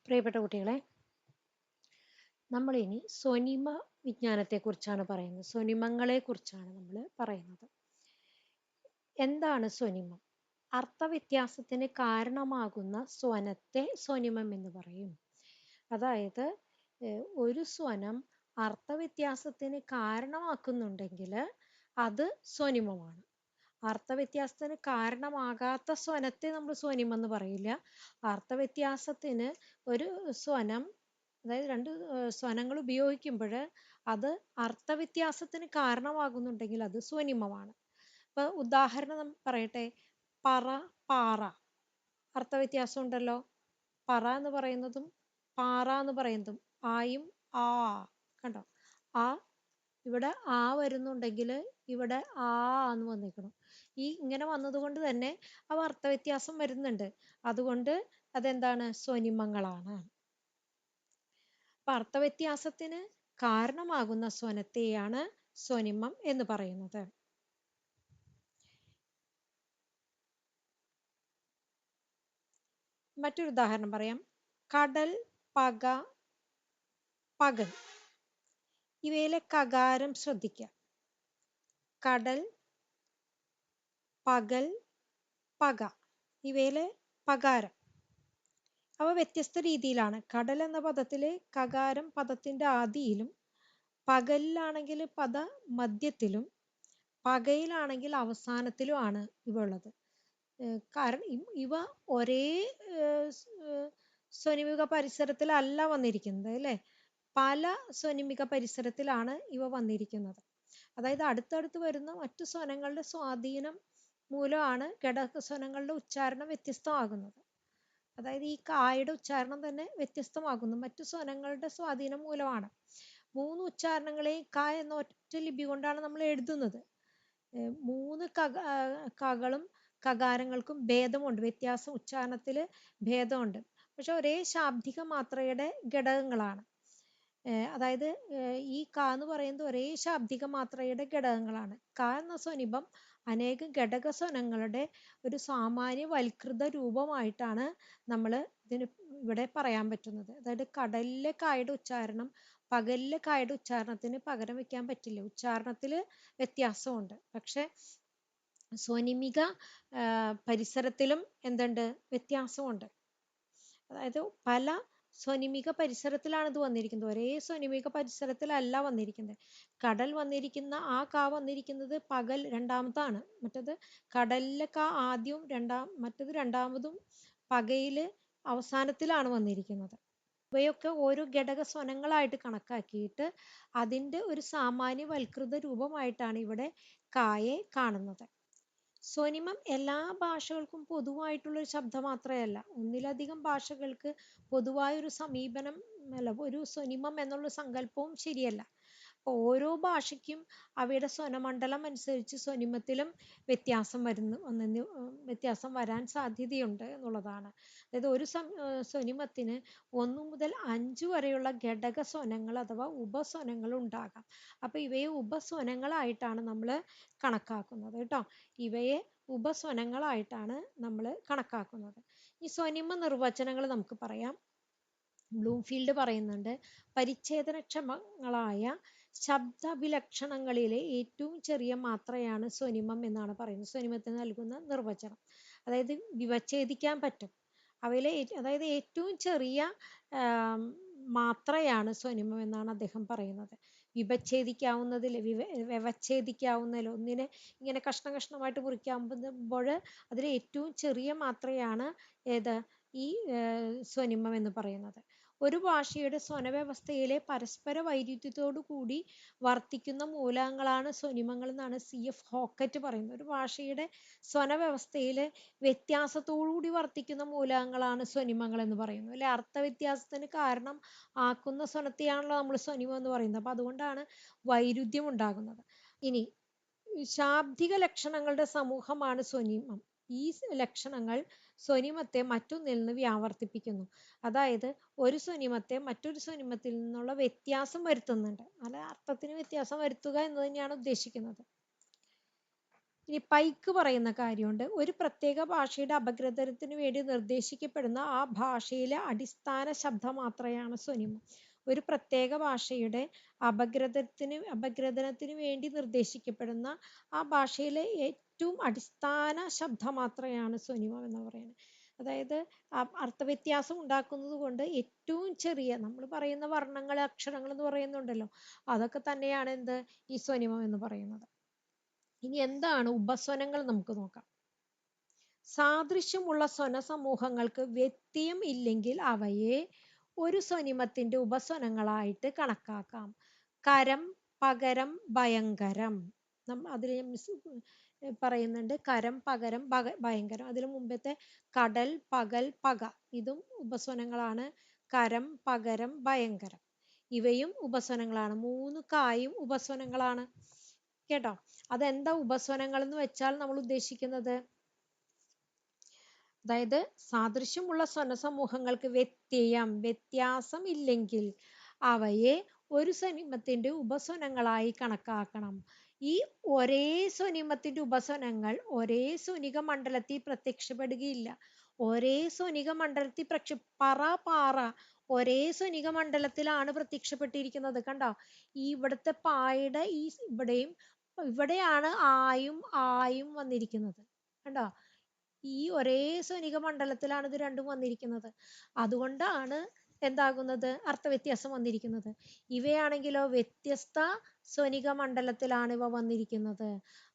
പ്രിയപ്പെട്ട കുട്ടികളെ, നമ്മളിനി സ്വനിമ വിജ്ഞാനത്തെക്കുറിച്ചാണ് പറയുന്നത്. സ്വനിമങ്ങളെക്കുറിച്ചാണ് നമ്മൾ പറയുന്നത്. എന്താണ് സ്വനിമം? അർത്ഥവ്യത്യാസത്തിന് കാരണമാകുന്ന സ്വനത്തെ സ്വനിമം എന്ന് പറയും. അതായത് ഒരു സ്വനം അർത്ഥവ്യത്യാസത്തിന് കാരണമാക്കുന്നുണ്ടെങ്കിൽ അത് സ്വനിമമാണ്. അർത്ഥവ്യത്യാസത്തിന് കാരണമാകാത്ത സ്വനത്തെ നമ്മൾ സ്വനിമം എന്ന് പറയില്ല. അർത്ഥവ്യത്യാസത്തിന് ഒരു സ്വനം, അതായത് രണ്ട് സ്വനങ്ങൾ ഉപയോഗിക്കുമ്പോൾ അത് അർത്ഥവ്യത്യാസത്തിന് കാരണമാകുന്നുണ്ടെങ്കിൽ അത് സ്വനിമമാണ്. ഇപ്പൊ ഉദാഹരണം പറയട്ടെ. പറ, പാറ. അർത്ഥവ്യത്യാസം ഉണ്ടല്ലോ. പറ എന്ന് പറയുന്നതും പാറ എന്ന് പറയുന്നതും ആയും ആ, കണ്ടോ? ആ ഇവിടെ ആ വരുന്നുണ്ടെങ്കിൽ ഇവിടെ ആ എന്ന് വന്നിരിക്കണം. ഇങ്ങനെ വന്നതുകൊണ്ട് തന്നെ അവ അർത്ഥവ്യത്യാസം വരുന്നുണ്ട്. അതുകൊണ്ട് അതെന്താണ്? സ്വനിമങ്ങളാണ്. അപ്പൊ അർത്ഥവ്യത്യാസത്തിന് കാരണമാകുന്ന സ്വനത്തെയാണ് സ്വനിമം എന്ന് പറയുന്നത്. മറ്റൊരു ഉദാഹരണം പറയാം. കടൽ, പക, പകൽ. ഇവയിലെ കകാരം ശ്രദ്ധിക്കുക. കടൽ, പകൽ, പക. ഇവയിലെ പകാരം അവ വ്യത്യസ്ത രീതിയിലാണ്. കടൽ എന്ന പദത്തിലെ കകാരം പദത്തിന്റെ ആദിയിലും, പകലിലാണെങ്കിൽ പദ മധ്യത്തിലും, പകയിലാണെങ്കിൽ അവസാനത്തിലുമാണ് ഇവ ഉള്ളത്. കാരണം ഇവ ഒരേ സ്വനിമിക പരിസരത്തിലല്ല വന്നിരിക്കുന്നത്, അല്ലെ? പല സ്വനിമിക പരിസരത്തിലാണ് ഇവ വന്നിരിക്കുന്നത്. അതായത് അടുത്തടുത്ത് വരുന്ന മറ്റു സ്വനങ്ങളുടെ സ്വാധീനം മൂലമാണ് ഘടക സ്വനങ്ങളുടെ ഉച്ചാരണം വ്യത്യസ്തമാകുന്നത്. അതായത് ഈ കായുടെ ഉച്ചാരണം തന്നെ വ്യത്യസ്തമാകുന്നു മറ്റു സ്വനങ്ങളുടെ സ്വാധീനം മൂലമാണ്. 3 ഉച്ചാരണങ്ങളെയും ക എന്ന ഒറ്റ ലിപി കൊണ്ടാണ് നമ്മൾ എഴുതുന്നത്. 3 കകളും കകാരങ്ങൾക്കും ഭേദമുണ്ട്, വ്യത്യാസം, ഉച്ചാരണത്തിൽ ഭേദമുണ്ട്. പക്ഷെ ഒരേ ശാബ്ദിക മാത്രയുടെ ഘടകങ്ങളാണ്. അതായത് ഈ ക എന്ന് പറയുന്നത് ഒരേ ശാബ്ദിക മാത്രയുടെ ഘടകങ്ങളാണ്. ക എന്ന സ്വനിമം അനേകം ഘടക സ്വനങ്ങളുടെ ഒരു സാമാന്യവൽകൃത രൂപമായിട്ടാണ് നമ്മൾ ഇതിന് ഇവിടെ പറയാൻ പറ്റുന്നത്. അതായത് കടലിലെ കായുടെ ഉച്ചാരണം പകലിലെ കായുടെ ഉച്ചാരണത്തിന് പകരം വെക്കാൻ പറ്റില്ല. ഉച്ചാരണത്തിൽ വ്യത്യാസമുണ്ട്. പക്ഷെ സ്വനിമിക പരിസരത്തിലും എന്തുണ്ട്? വ്യത്യാസമുണ്ട്. അതായത് പല സ്വനിമിക പരിസരത്തിലാണ് ഇത് വന്നിരിക്കുന്നത്. ഒരേ സ്വനിമിക പരിസരത്തിലല്ല വന്നിരിക്കുന്നത്. കടൽ വന്നിരിക്കുന്ന ആ കാ വന്നിരിക്കുന്നത് പകൽ രണ്ടാമതാണ്. മറ്റത് കടലിലെ കാ ആദ്യവും മറ്റത് രണ്ടാമതും പകയില് അവസാനത്തിലാണ് വന്നിരിക്കുന്നത്. ഇവയൊക്കെ ഓരോ ഘടക സ്വനങ്ങളായിട്ട് കണക്കാക്കിയിട്ട് അതിൻ്റെ ഒരു സാമാന്യവൽകൃത രൂപമായിട്ടാണ് ഇവിടെ കായെ കാണുന്നത്. സ്വനിമം എല്ലാ ഭാഷകൾക്കും പൊതുവായിട്ടുള്ളൊരു ശബ്ദം മാത്രമല്ല. ഒന്നിലധികം ഭാഷകൾക്ക് പൊതുവായൊരു സമീപനം അല്ല, ഒരു സ്വനിമം എന്നുള്ള സങ്കല്പവും ശരിയല്ല. ഓരോ ഭാഷയ്ക്കും അവയുടെ സ്വനമണ്ഡലം അനുസരിച്ച് സ്വനിമത്തിലും വ്യത്യാസം വരാൻ സാധ്യതയുണ്ട് എന്നുള്ളതാണ്. അതായത് ഒരു സ്വനിമത്തിന് 1 മുതൽ 5 വരെയുള്ള ഘടക സ്വനങ്ങൾ അഥവാ ഉപസ്വനങ്ങൾ ഉണ്ടാകാം. അപ്പൊ ഇവയെ ഉപസ്വനങ്ങളായിട്ടാണ് നമ്മൾ കണക്കാക്കുന്നത് കേട്ടോ. ഇവയെ ഉപസ്വനങ്ങളായിട്ടാണ് നമ്മൾ കണക്കാക്കുന്നത്. ഈ സ്വനിമ നിർവചനങ്ങൾ നമുക്ക് പറയാം. ബ്ലൂംഫീൽഡ് പറയുന്നുണ്ട്, പരിച്ഛേദനക്ഷമങ്ങളായ ശബ്ദാഭിലക്ഷണങ്ങളിലെ ഏറ്റവും ചെറിയ മാത്രയാണ് സ്വനിമം എന്നാണ് പറയുന്നത്. സ്വനിമത്തിന് നൽകുന്ന നിർവചനം. അതായത് വിവച്ഛേദിക്കാൻ പറ്റും. അവയിലെ അതായത് ഏറ്റവും ചെറിയ മാത്രയാണ് സ്വനിമം എന്നാണ് അദ്ദേഹം പറയുന്നത്. വ്യവച്ഛേദിക്കാവുന്നതിൽ ഒന്നിനെ ഇങ്ങനെ കഷ്ണം കഷ്ണമായിട്ട് മുറിക്കുമ്പോൾ അതിൽ ഏറ്റവും ചെറിയ മാത്രയാണ് ഏത്? ഈ സ്വനിമം എന്ന് പറയുന്നത്. ഒരു ഭാഷയുടെ സ്വനവ്യവസ്ഥയിലെ പരസ്പര വൈരുദ്ധ്യത്തോടു കൂടി വർത്തിക്കുന്ന മൂലകങ്ങളാണ് സ്വനിമങ്ങൾ എന്നാണ് CF ഹോക്കറ്റ് പറയുന്നത്. ഒരു ഭാഷയുടെ സ്വനവ്യവസ്ഥയിലെ വ്യത്യാസത്തോടുകൂടി വർത്തിക്കുന്ന മൂലകങ്ങളാണ് സ്വനിമങ്ങൾ എന്ന് പറയുന്നത്, അല്ലെ? അർത്ഥവ്യത്യാസത്തിന് കാരണം ആക്കുന്ന സ്വനത്തെയാണല്ലോ നമ്മൾ സ്വനിമം എന്ന് പറയുന്നത്. അപ്പൊ അതുകൊണ്ടാണ് വൈരുദ്ധ്യം ഉണ്ടാകുന്നത്. ഇനി ശാബ്ദിക ലക്ഷണങ്ങളുടെ സമൂഹമാണ് സ്വനിമം. ഈ ലക്ഷണങ്ങൾ സ്വനിമത്തെ മറ്റൊന്നിൽ നിന്ന് വ്യാവർത്തിപ്പിക്കുന്നു. അതായത് ഒരു സ്വനിമത്തെ മറ്റൊരു സ്വനിമത്തിൽ നിന്നുള്ള വ്യത്യാസം വരുത്തുന്നുണ്ട്. അല്ല, അർത്ഥത്തിന് വ്യത്യാസം വരുത്തുക എന്ന് തന്നെയാണ് ഉദ്ദേശിക്കുന്നത്. ഇനി പൈക്ക് പറയുന്ന കാര്യമുണ്ട്. ഒരു പ്രത്യേക ഭാഷയുടെ അപഗ്രഥനത്തിന് വേണ്ടി നിർദ്ദേശിക്കപ്പെടുന്ന ആ ഭാഷയിലെ അടിസ്ഥാന ശബ്ദമാത്രയാണ് സ്വനിമം. ഒരു പ്രത്യേക ഭാഷയുടെ അപഗ്രഥനത്തിന് വേണ്ടി നിർദ്ദേശിക്കപ്പെടുന്ന ആ ഭാഷയിലെ ഏറ്റവും അടിസ്ഥാന ശബ്ദമാത്രയാണ് സ്വനിമം എന്ന് പറയുന്നത്. അതായത് അർത്ഥവ്യത്യാസം ഉണ്ടാക്കുന്നത് കൊണ്ട് ഏറ്റവും ചെറിയ നമ്മൾ പറയുന്ന വർണ്ണങ്ങൾ, അക്ഷരങ്ങൾ എന്ന് പറയുന്നുണ്ടല്ലോ, അതൊക്കെ തന്നെയാണ് എന്ത് ഈ സ്വനിമം എന്ന് പറയുന്നത്. ഇനി എന്താണ് ഉപസ്വനങ്ങൾ നമുക്ക് നോക്കാം. സാദൃശ്യമുള്ള സ്വന സമൂഹങ്ങൾക്ക് വ്യത്യയം ഇല്ലെങ്കിൽ അവയെ ഒരു സ്വനിമത്തിന്റെ ഉപസ്വനങ്ങളായിട്ട് കണക്കാക്കാം. കരം, പകരം, ഭയങ്കരം. അതിൽ പറയുന്നുണ്ട് കരം, പകരം, ഭയങ്കരം. അതിന് മുമ്പത്തെ കടൽ, പകൽ, പക, ഇതും ഉപസ്വനങ്ങളാണ്. കരം, പകരം, ഭയങ്കരം ഇവയും ഉപസ്വനങ്ങളാണ്. 3 കായും ഉപസ്വനങ്ങളാണ് കേട്ടോ. അതെന്താ ഉപസ്വനങ്ങൾ എന്ന് വെച്ചാൽ നമ്മൾ ഉദ്ദേശിക്കുന്നത്, അതായത് സാദൃശ്യമുള്ള സ്വനസമൂഹങ്ങൾക്ക് വ്യത്യാസം ഇല്ലെങ്കിൽ അവയെ ഒരു സ്വനിമത്തിന്റെ ഉപസ്വനങ്ങളായി കണക്കാക്കണം. ഈ ഒരേ സ്വനിമത്തിന്റെ ഉപസ്വനങ്ങൾ ഒരേ സ്വനിക മണ്ഡലത്തിൽ പ്രത്യക്ഷപ്പെടുകയില്ല. ഒരേ സ്വനിക മണ്ഡലത്തിൽ പറ, പാറ ഒരേ സ്വനിക മണ്ഡലത്തിലാണ് പ്രത്യക്ഷപ്പെട്ടിരിക്കുന്നത്. കണ്ടോ, ഈ ഇവിടുത്തെ പായുടെ ഈ ഇവിടെയാണ് ആയും വന്നിരിക്കുന്നത്. കണ്ടോ, ഈ ഒരേ സ്വനിക മണ്ഡലത്തിലാണ് ഇത് രണ്ടും വന്നിരിക്കുന്നത്. അതുകൊണ്ടാണ് എന്താകുന്നത്, അർത്ഥവ്യത്യാസം വന്നിരിക്കുന്നത്. ഇവയാണെങ്കിലോ വ്യത്യസ്ത സ്വനിക മണ്ഡലത്തിലാണ് ഇവ വന്നിരിക്കുന്നത്.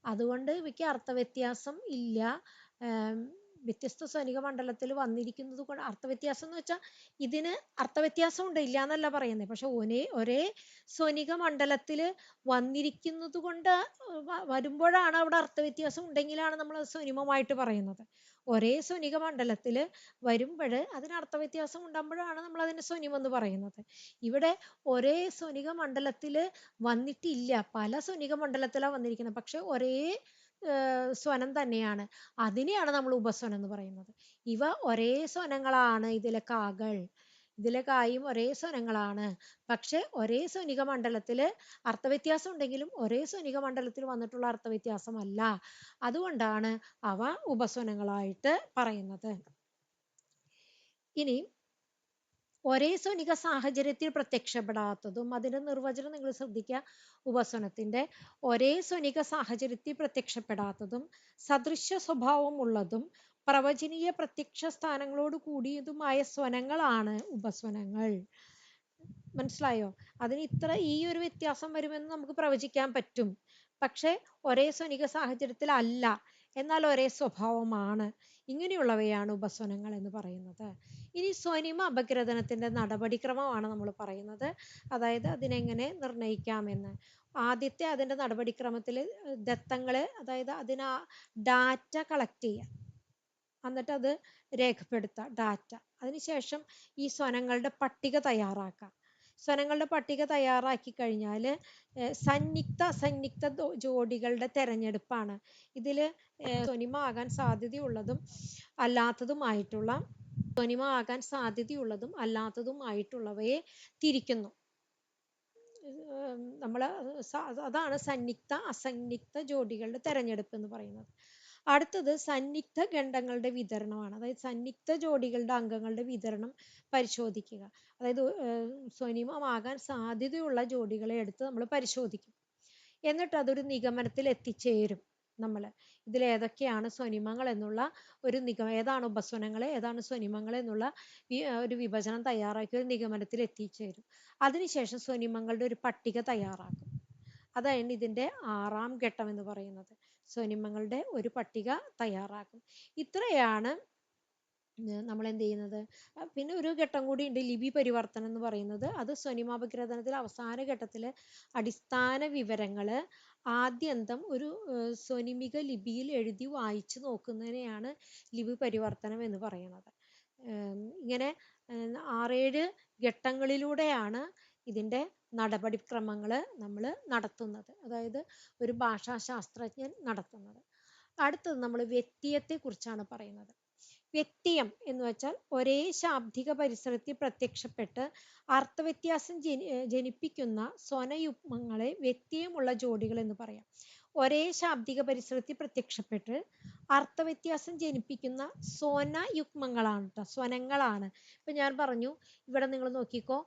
അതുകൊണ്ട് ഇവയ്ക്ക് അർത്ഥവ്യത്യാസം ഇല്ല. വ്യത്യസ്ത സ്വനിക മണ്ഡലത്തിൽ വന്നിരിക്കുന്നത് കൊണ്ട് അർത്ഥവ്യത്യാസം എന്ന് വെച്ചാൽ ഇതിന് അർത്ഥവ്യത്യാസം ഉണ്ട്, ഇല്ല എന്നല്ല പറയുന്നത്. പക്ഷെ ഒരേ സ്വനിക മണ്ഡലത്തിൽ വന്നിരിക്കുന്നത് കൊണ്ട് വരുമ്പോഴാണ് അവിടെ അർത്ഥവ്യത്യാസം ഉണ്ടെങ്കിലാണ് നമ്മൾ സ്വനിമമായിട്ട് പറയുന്നത്. ഒരേ സ്വനിക മണ്ഡലത്തിൽ വരുമ്പോൾ അതിന് അർത്ഥവ്യത്യാസം ഉണ്ടാകുമ്പോഴാണ് നമ്മൾ അതിന് സ്വനിമം എന്ന് പറയുന്നത്. ഇവിടെ ഒരേ സ്വനിക മണ്ഡലത്തിൽ വന്നിട്ടില്ല, പല സ്വനിക മണ്ഡലത്തിലാണ് വന്നിരിക്കുന്നത്. പക്ഷെ ഒരേ സ്വനം തന്നെയാണ്. അതിനെയാണ് നമ്മൾ ഉപസ്വനം എന്ന് പറയുന്നത്. ഇവ ഒരേ സ്വനങ്ങളാണ്. ഇതിലെ കായും ഒരേ സ്വനങ്ങളാണ്. പക്ഷെ ഒരേ സ്വനിക മണ്ഡലത്തിൽ അർത്ഥവ്യത്യാസം ഉണ്ടെങ്കിലും ഒരേ സ്വനിക മണ്ഡലത്തിൽ വന്നിട്ടുള്ള അർത്ഥവ്യത്യാസമല്ല. അതുകൊണ്ടാണ് അവ ഉപസ്വനങ്ങളായിട്ട് പറയുന്നത്. ഇനി ഒരേ സ്വനിക സാഹചര്യത്തിൽ പ്രത്യക്ഷപ്പെടാത്തതും, അതിന്റെ നിർവചനം നിങ്ങൾ ശ്രദ്ധിക്കുക. ഉപസ്വനത്തിന്റെ ഒരേ സ്വനിക സാഹചര്യത്തിൽ പ്രത്യക്ഷപ്പെടാത്തതും സദൃശ്യ സ്വഭാവമുള്ളതും പ്രവചനീയ പ്രത്യക്ഷ സ്ഥാനങ്ങളോട് കൂടിയതുമായ സ്വനങ്ങളാണ് ഉപസ്വനങ്ങൾ. മനസ്സിലായോ? അതിന് ഈ ഒരു വ്യത്യാസം വരുമെന്ന് നമുക്ക് പ്രവചിക്കാൻ പറ്റും. പക്ഷെ ഒരേ സ്വനിക സാഹചര്യത്തിൽ അല്ല, എന്നാൽ ഒരേ സ്വഭാവമാണ്. ഇങ്ങനെയുള്ളവയാണ് ഉപസ്വനങ്ങൾ എന്ന് പറയുന്നത്. ഇനി സ്വനിമ അപഗ്രഥനത്തിന്റെ നടപടിക്രമമാണ് നമ്മൾ പറയുന്നത്. അതായത് അതിനെങ്ങനെ നിർണയിക്കാമെന്ന്. ആദ്യത്തെ അതിന്റെ നടപടിക്രമത്തിൽ ദത്തങ്ങള്, അതായത് അതിന് ഡാറ്റ കളക്ട് ചെയ്യുക, എന്നിട്ട് അത് രേഖപ്പെടുത്തുക ഡാറ്റ. അതിനുശേഷം ഈ സ്വനങ്ങളുടെ പട്ടിക തയ്യാറാക്കുക. സ്വനങ്ങളുടെ പട്ടിക തയ്യാറാക്കി കഴിഞ്ഞാൽ സംയുക്ത അസംയുക്ത ജോഡികളുടെ തെരഞ്ഞെടുപ്പാണ്. ഇതിൽ സ്വനിമ ആകാൻ സാധ്യതയുള്ളതും അല്ലാത്തതുമായിട്ടുള്ളവയെ തിരിക്കുന്നു. അതാണ് സംയുക്ത അസംയുക്ത ജോഡികളുടെ തെരഞ്ഞെടുപ്പ് എന്ന് പറയുന്നത്. അടുത്തത് സന്നിഗ്ധ ഖണ്ഡങ്ങളുടെ വിതരണമാണ്. അതായത് സന്നിഗ്ധ ജോഡികളുടെ അംഗങ്ങളുടെ വിതരണം പരിശോധിക്കുക. അതായത് സ്വനിമമാകാൻ സാധ്യതയുള്ള ജോഡികളെ എടുത്ത് നമ്മൾ പരിശോധിക്കും. എന്നിട്ട് അതൊരു നിഗമനത്തിൽ എത്തിച്ചേരും. നമ്മൾ ഇതിൽ ഏതൊക്കെയാണ് സ്വനിമങ്ങൾ എന്നുള്ള ഒരു ഏതാണ് ഉപസ്വനങ്ങൾ, ഏതാണ് സ്വനിമങ്ങൾ എന്നുള്ള ഒരു വിഭജനം തയ്യാറാക്കി ഒരു നിഗമനത്തിൽ എത്തിച്ചേരും. അതിനുശേഷം സ്വനിമങ്ങളുടെ ഒരു പട്ടിക തയ്യാറാക്കും. അതാണ് ഇതിന്റെ 6ാം ഘട്ടം എന്ന് പറയുന്നത്. സ്വനിമങ്ങളുടെ ഒരു പട്ടിക തയ്യാറാക്കും. ഇത്രയാണ് നമ്മൾ എന്ത് ചെയ്യുന്നത്. പിന്നെ ഒരു ഘട്ടം കൂടി ഉണ്ട്, ലിപി പരിവർത്തനം എന്ന് പറയുന്നത്. അത് സ്വനിമാപഗ്രഥനത്തിൽ അവസാന ഘട്ടത്തിലെ അടിസ്ഥാന വിവരങ്ങള് ആദ്യന്തം ഒരു സ്വനിമിക ലിപിയിൽ എഴുതി വായിച്ചു നോക്കുന്നതിനെയാണ് ലിപി പരിവർത്തനം എന്ന് പറയുന്നത്. ഇങ്ങനെ 6-7 ഘട്ടങ്ങളിലൂടെയാണ് ഇതിന്റെ നടപടിക്രമങ്ങൾ നമ്മൾ നടത്തുന്നത്. അതായത് ഒരു ഭാഷാശാസ്ത്രജ്ഞൻ നടത്തുന്നത്. അടുത്തത് നമ്മൾ വ്യത്യയത്തെ കുറിച്ചാണ് പറയുന്നത്. വ്യത്യയം എന്ന് വെച്ചാൽ ഒരേ ശാബ്ദിക പരിസരത്തിൽ പ്രത്യക്ഷപ്പെട്ട് അർത്ഥവ്യത്യാസം ജനിപ്പിക്കുന്ന സ്വനയുഗ്മങ്ങളെ വ്യത്യയമുള്ള ജോഡികൾ എന്ന് പറയാം. ഒരേ ശാബ്ദിക പരിസരത്തിൽ പ്രത്യക്ഷപ്പെട്ട് അർത്ഥവ്യത്യാസം ജനിപ്പിക്കുന്ന സ്വനയുഗ്മങ്ങളാണ് ട്ടോ, സ്വനങ്ങളാണ്. ഇപ്പൊ ഞാൻ പറഞ്ഞു, ഇവിടെ നിങ്ങൾ നോക്കിക്കോ,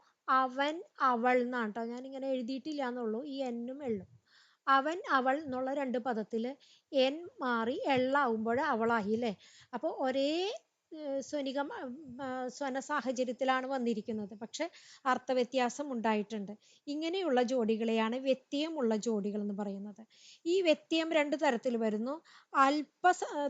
അവൻ അവൾ എന്നാണ് കേട്ടോ, ഞാൻ ഇങ്ങനെ എഴുതിയിട്ടില്ല എന്നുള്ളൂ, ഈ എന്നും എള്ളും. അവൻ അവൾ എന്നുള്ള രണ്ട് പദത്തിൽ എൻ മാറി എള്ളാവുമ്പോൾ അവളായി അല്ലേ. അപ്പോൾ ഒരേ സ്വനിക സ്വന സാഹചര്യത്തിലാണ് വന്നിരിക്കുന്നത്, പക്ഷെ അർത്ഥവ്യത്യാസം ഉണ്ടായിട്ടുണ്ട്. ഇങ്ങനെയുള്ള ജോഡികളെയാണ് വ്യത്യയമുള്ള ജോഡികൾ എന്ന് പറയുന്നത്. ഈ വ്യത്യയം രണ്ട് തരത്തിൽ വരുന്നു.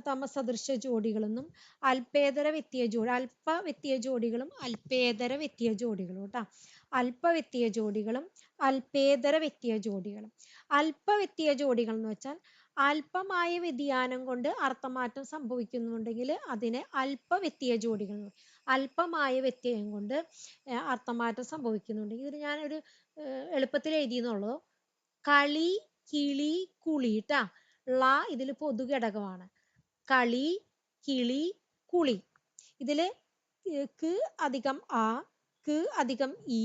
തമസദൃശ ജോഡികളെന്നും അല്പേതര വ്യത്യയ ജോഡി, അല്പ വ്യത്യയ ജോഡികളും അല്പേതര വ്യത്യയ ജോഡികളും കേട്ടോ. അല്പവ്യത്യയ ജോഡികളും അല്പേതര വ്യത്യയ ജോഡികളും. അല്പവ്യത്യയ ജോഡികൾ എന്ന് വെച്ചാൽ അല്പമായ വ്യതിയാനം കൊണ്ട് അർത്ഥമാറ്റം സംഭവിക്കുന്നുണ്ടെങ്കിൽ അതിനെ അല്പവ്യത്യയ ജോഡികൾ. അല്പമായ വ്യത്യയം കൊണ്ട് അർത്ഥമാറ്റം സംഭവിക്കുന്നുണ്ടെങ്കിൽ, ഇത് ഞാനൊരു എളുപ്പത്തിൽ എഴുതിയെന്നുള്ളൂ. കളി, കിളി, കുളി ട്ടാ. ഇതിൽ പൊതുഘടകമാണ്. കളി, കിളി, കുളി. ഇതില് ക്ക് അധികം ആ, ക്ക് അധികം ഈ,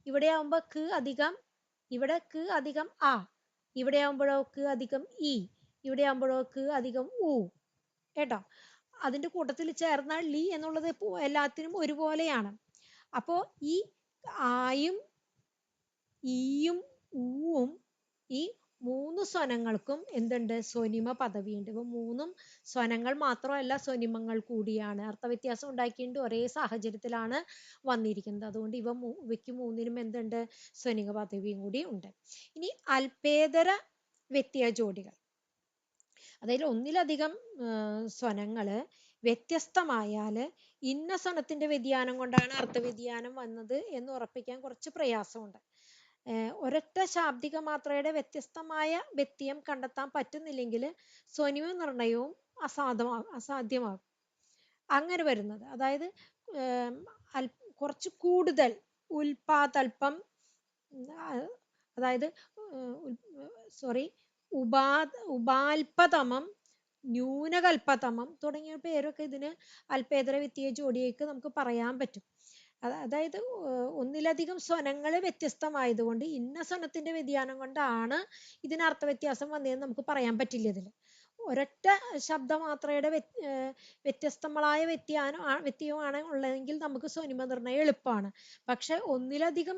ഇവിടെ ആവുമ്പോ ക്ക് അധികം, ഇവിടെ ക്ക് അധികം ആ, ഇവിടെ ആവുമ്പോഴോ ക്ക് അധികം ഈ, ഇവിടെ ആവുമ്പോഴോ ക്ക് അധികം ഊ കേട്ടോ. അതിന്റെ കൂട്ടത്തിൽ ചേർന്നാൽ ലി എന്നുള്ളത് എല്ലാത്തിനും ഒരുപോലെയാണ്. അപ്പോ ഈ ആയും ഈയും ഊവും ഈ മൂന്ന് സ്വനങ്ങൾക്കും എന്തുണ്ട്? സ്വനിമ പദവിയുണ്ട്. ഇപ്പൊ മൂന്നും സ്വനങ്ങൾ മാത്രമല്ല, സ്വനിമങ്ങൾ കൂടിയാണ്. അർത്ഥവ്യത്യാസം ഉണ്ടാക്കിയിട്ട് ഒരേ സാഹചര്യത്തിലാണ് വന്നിരിക്കുന്നത്. അതുകൊണ്ട് ഇവയ്ക്ക് മൂന്നിനും എന്തുണ്ട്? സ്വനിക പദവിയും കൂടി ഉണ്ട്. ഇനി അല്പേതര വ്യത്യയ ജോഡികൾ, അതായത് ഒന്നിലധികം സ്വനങ്ങള് വ്യത്യസ്തമായാല് ഇന്ന സ്വനത്തിന്റെ വ്യതിയാനം കൊണ്ടാണ് അർത്ഥവ്യതിയാനം വന്നത് എന്ന് ഉറപ്പിക്കാൻ കുറച്ച് പ്രയാസമുണ്ട്. ഒരൊറ്റ ശാബ്ദിക മാത്രയുടെ വ്യത്യസ്തമായ വ്യത്യയം കണ്ടെത്താൻ പറ്റുന്നില്ലെങ്കിൽ സ്വനിമ നിർണയവും അസാധ്യമാകും. അങ്ങനെ വരുന്നത്, അതായത് കുറച്ച് കൂടുതൽ ഉൽപാദൽപ്പം, അതായത് ഉപാൽപതമം, ന്യൂനകൽപതമം തുടങ്ങിയ പേരൊക്കെ ഇതിന് അല്പേതര വ്യത്യയ ജോഡിയേക്ക് നമുക്ക് പറയാൻ പറ്റും. അതായത് ഒന്നിലധികം സ്വനങ്ങൾ വ്യത്യസ്തമായതുകൊണ്ട് ഇന്ന സ്വനത്തിന്റെ വ്യതിയാനം കൊണ്ടാണ് ഇതിന് അർത്ഥവ്യത്യാസം വന്നതെന്ന് നമുക്ക് പറയാൻ പറ്റില്ല. ഇതിൽ ഒരൊറ്റ ശബ്ദമാത്രയുടെ വ്യത്യസ്തങ്ങളായ വ്യത്യയമാണ് ഉള്ളതെങ്കിൽ നമുക്ക് സ്വനിമ നിർണയം എളുപ്പമാണ്. പക്ഷെ ഒന്നിലധികം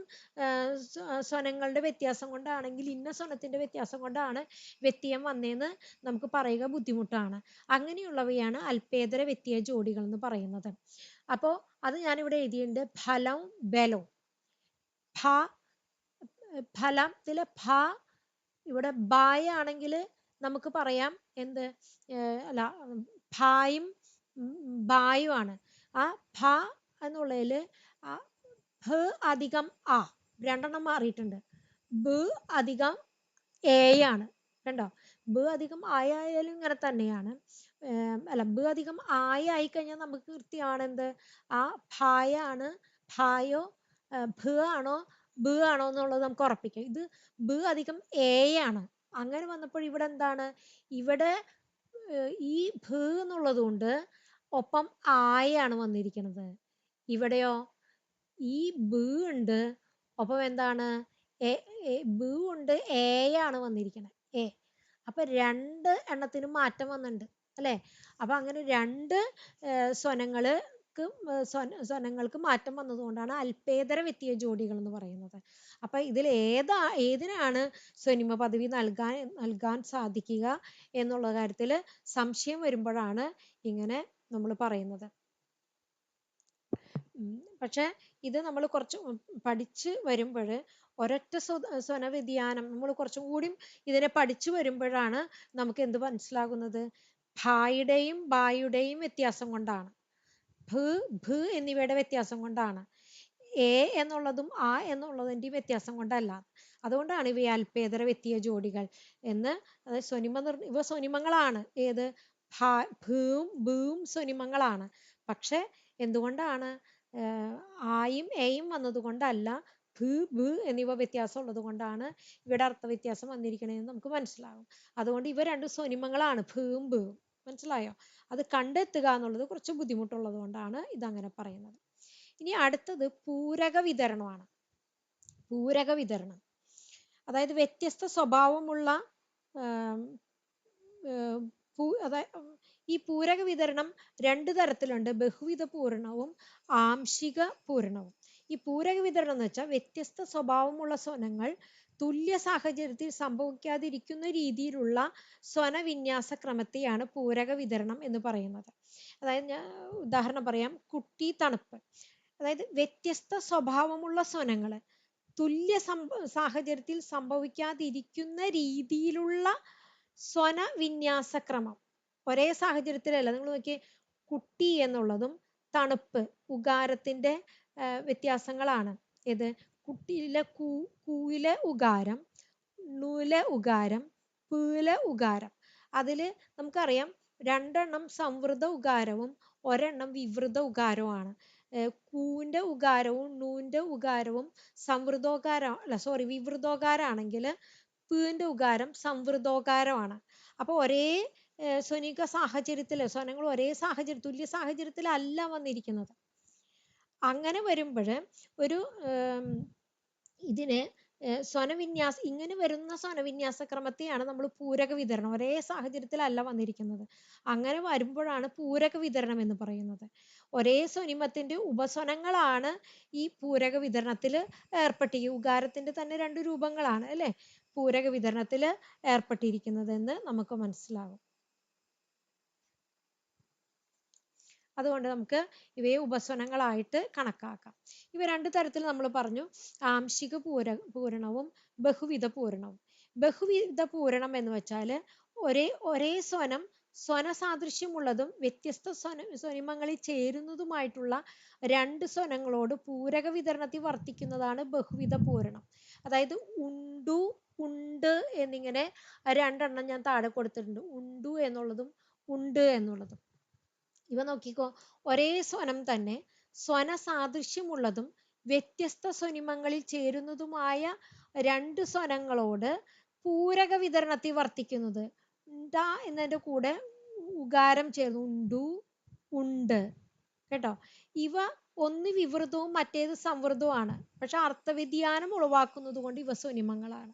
സ്വനങ്ങളുടെ വ്യത്യാസം കൊണ്ടാണെങ്കിൽ, ഇന്ന സ്വനത്തിന്റെ വ്യത്യാസം കൊണ്ടാണ് വ്യത്യയം വന്നതെന്ന് നമുക്ക് പറയുക ബുദ്ധിമുട്ടാണ്. അങ്ങനെയുള്ളവയാണ് അല്പേതര വ്യത്യയ ജോഡികൾ എന്ന് പറയുന്നത്. അപ്പോ അത് ഞാനിവിടെ എഴുതിയിട്ടുണ്ട്. ഫലവും ബലവും. ഫലത്തിലെ ഭ ഇവിടെ ബായാണെങ്കിൽ നമുക്ക് പറയാം എന്ത്, അല്ല, ഭായും ബായും ആണ്. ആ ഭ എന്നുള്ളതിൽ ഭ അധികം ആ രണ്ടെണ്ണം മാറിയിട്ടുണ്ട്. ബ് അധികം എ ആണ്. കണ്ടോ? ബ് അധികം ആയാലും ഇങ്ങനെ തന്നെയാണ്. അല്ല, ബ് അധികം ആയി കഴിഞ്ഞാൽ നമുക്ക് കൃത്യമാണ് എന്ത്, ആ ഭായാണ്, ഭായോ ഭ ആണോ ബ് ആണോ എന്നുള്ളത് നമുക്ക് ഉറപ്പിക്കാം. ഇത് ബ് അധികം എ ആണ്. അങ്ങനെ വന്നപ്പോൾ ഇവിടെ എന്താണ്? ഇവിടെ ഈ ഭ എന്നുള്ളത് കൊണ്ട് ഒപ്പം ആയാണ് വന്നിരിക്കുന്നത്. ഇവിടെയോ ഈ ബ് ഉണ്ട്, ഒപ്പം എന്താണ്? ബ് ഉണ്ട്, എ ആണ് വന്നിരിക്കുന്നത്. എ. അപ്പൊ രണ്ട് എണ്ണത്തിനും മാറ്റം വന്നിട്ടുണ്ട് അല്ലെ. അപ്പൊ അങ്ങനെ രണ്ട് സ്വനങ്ങൾക്ക് മാറ്റം വന്നതുകൊണ്ടാണ് അല്പേതര വ്യത്യയ ജോഡികൾ എന്ന് പറയുന്നത്. അപ്പൊ ഇതിൽ ഏതിനാണ് സ്വനിമ പദവി നൽകാൻ സാധിക്കുക എന്നുള്ള കാര്യത്തിൽ സംശയം വരുമ്പോഴാണ് ഇങ്ങനെ നമ്മൾ പറയുന്നത്. പക്ഷെ ഇത് നമ്മൾ കുറച്ച് പഠിച്ച് വരുമ്പോൾ ഒരൊറ്റ സ്വനവ്യതിയാനം നമ്മൾ കുറച്ചും കൂടി ഇതിനെ പഠിച്ചു വരുമ്പോഴാണ് നമുക്ക് എന്ത് മനസ്സിലാകുന്നത്? ഭായുടെയും ബായുടെയും വ്യത്യാസം കൊണ്ടാണ്, ഭ എന്നിവയുടെ വ്യത്യാസം കൊണ്ടാണ്, എ എന്നുള്ളതും ആ എന്നുള്ളതിൻ്റെ വ്യത്യാസം കൊണ്ടല്ല. അതുകൊണ്ടാണ് ഇവ അല്പേതര വ്യത്യയ ജോഡികൾ എന്ന്. ഇവ സ്വനിമങ്ങളാണ്. ഏത്? ഭൂം ബൂം സ്വനിമങ്ങളാണ്. പക്ഷെ എന്തുകൊണ്ടാണ് ആയും എയും വന്നത് കൊണ്ടല്ല, ഭ ബ് എന്നിവ വ്യത്യാസം ഉള്ളത് കൊണ്ടാണ് ഇവിടെ അർത്ഥവ്യത്യാസം വന്നിരിക്കണേന്ന് നമുക്ക് മനസ്സിലാകും. അതുകൊണ്ട് ഇവ രണ്ട് സ്വനിമങ്ങളാണ്, ഭൂം ബൂം. മനസ്സിലായോ? അത് കണ്ടെത്തുക എന്നുള്ളത് കുറച്ച് ബുദ്ധിമുട്ടുള്ളത് കൊണ്ടാണ് ഇതങ്ങനെ പറയുന്നത്. ഇനി അടുത്തത് പൂരക വിതരണമാണ്. പൂരക വിതരണം, അതായത് വ്യത്യസ്ത സ്വഭാവമുള്ള ഈ പൂരക വിതരണം രണ്ട് തരത്തിലുണ്ട്: ബഹുവിധ പൂരണവും ആംശിക പൂരണവും. ഈ പൂരക വിതരണം എന്ന് വെച്ചാൽ വ്യത്യസ്ത സ്വഭാവമുള്ള സ്വനങ്ങൾ തുല്യ സാഹചര്യത്തിൽ സംഭവിക്കാതിരിക്കുന്ന രീതിയിലുള്ള സ്വനവിന്യാസ ക്രമത്തെയാണ് പൂരക വിതരണം എന്ന് പറയുന്നത്. അതായത് ഞാൻ ഉദാഹരണം പറയാം: കുട്ടി, തണുപ്പ്. അതായത് വ്യത്യസ്ത സ്വഭാവമുള്ള സ്വനങ്ങൾ തുല്യ സാഹചര്യത്തിൽ സംഭവിക്കാതിരിക്കുന്ന രീതിയിലുള്ള സ്വനവിന്യാസക്രമം. ഒരേ സാഹചര്യത്തിലല്ല. നിങ്ങൾ നോക്കിയേ, കുട്ടി എന്നുള്ളതും തണുപ്പ് ഉകാരത്തിന്റെ വ്യത്യാസങ്ങളാണ്. ഏത്? കുട്ടിയിലെ കൂയിലെ ഉകാരം, ണൂലെ ഉകാരം, പീലെ ഉകാരം. അതില് നമുക്കറിയാം രണ്ടെണ്ണം സംവൃത ഉകാരവും ഒരെണ്ണം വിവൃത ഉകാരവുമാണ്. കൂവിന്റെ ഉകാരവും ണൂന്റെ ഉകാരവും വിവൃതോകാരാണെങ്കിൽ പീന്റെ ഉകാരം സംവൃതോകാരമാണ്. അപ്പൊ ഒരേ സ്വനിക സാഹചര്യത്തില് സ്വനങ്ങൾ ഒരേ തുല്യ സാഹചര്യത്തിലല്ല വന്നിരിക്കുന്നത്. അങ്ങനെ വരുമ്പോൾ ഒരു ഇതിനെ ഇങ്ങനെ വരുന്ന സ്വനവിന്യാസ ക്രമത്തെയാണ് നമ്മൾ പൂരക വിതരണം. ഒരേ സാഹചര്യത്തിലല്ല വന്നിരിക്കുന്നത്. അങ്ങനെ വരുമ്പോഴാണ് പൂരക വിതരണം എന്ന് പറയുന്നത്. ഒരേ സ്വനിമത്തിന്റെ ഉപസ്വനങ്ങളാണ് ഈ പൂരക വിതരണത്തിൽ ഏർപ്പെട്ടിരിക്കുന്നത്. ഉകാരത്തിന്റെ തന്നെ രണ്ട് രൂപങ്ങളാണ് അല്ലെ പൂരക വിതരണത്തിൽ ഏർപ്പെട്ടിരിക്കുന്നതെന്ന് നമുക്ക് മനസ്സിലാകും. അതുകൊണ്ട് നമുക്ക് ഇവയെ ഉപസ്വനങ്ങളായിട്ട് കണക്കാക്കാം. ഇവ രണ്ട് തരത്തിൽ നമ്മൾ പറഞ്ഞു: ആംശിക പൂരണവും ബഹുവിധ പൂരണവും. ബഹുവിധ പൂരണം എന്ന് വെച്ചാൽ ഒരേ സ്വനം സ്വനസാദൃശ്യമുള്ളതും വ്യത്യസ്ത സ്വനിമങ്ങളിൽ ചേരുന്നതുമായിട്ടുള്ള രണ്ട് സ്വനങ്ങളോട് പൂരക വിതരണത്തിൽ വർത്തിക്കുന്നതാണ് ബഹുവിധ പൂരണം. അതായത് ഉണ്ടു, ഉണ്ട് എന്നിങ്ങനെ രണ്ടെണ്ണം ഞാൻ താഴെ കൊടുത്തിട്ടുണ്ട്. ഉണ്ടു എന്നുള്ളതും ഉണ്ട് എന്നുള്ളതും. ഇവ നോക്കിക്കോ, ഒരേ സ്വനം തന്നെ സ്വനസാദൃശ്യമുള്ളതും വ്യത്യസ്ത സ്വനിമങ്ങളിൽ ചേരുന്നതുമായ രണ്ട് സ്വനങ്ങളോട് പൂരക വിതരണത്തിൽ വർത്തിക്കുന്നത്. ഡ എന്നതിന്റെ കൂടെ ഉകാരം ചേർന്നു ഉണ്ടു, ഉണ്ട്. കേട്ടോ? ഇവ ഒന്ന് വിവൃതവും മറ്റേത് സംവൃതവുമാണ്. പക്ഷെ അർത്ഥവ്യതിയാനം ഉളവാക്കുന്നത് കൊണ്ട് ഇവ സ്വനിമങ്ങളാണ്.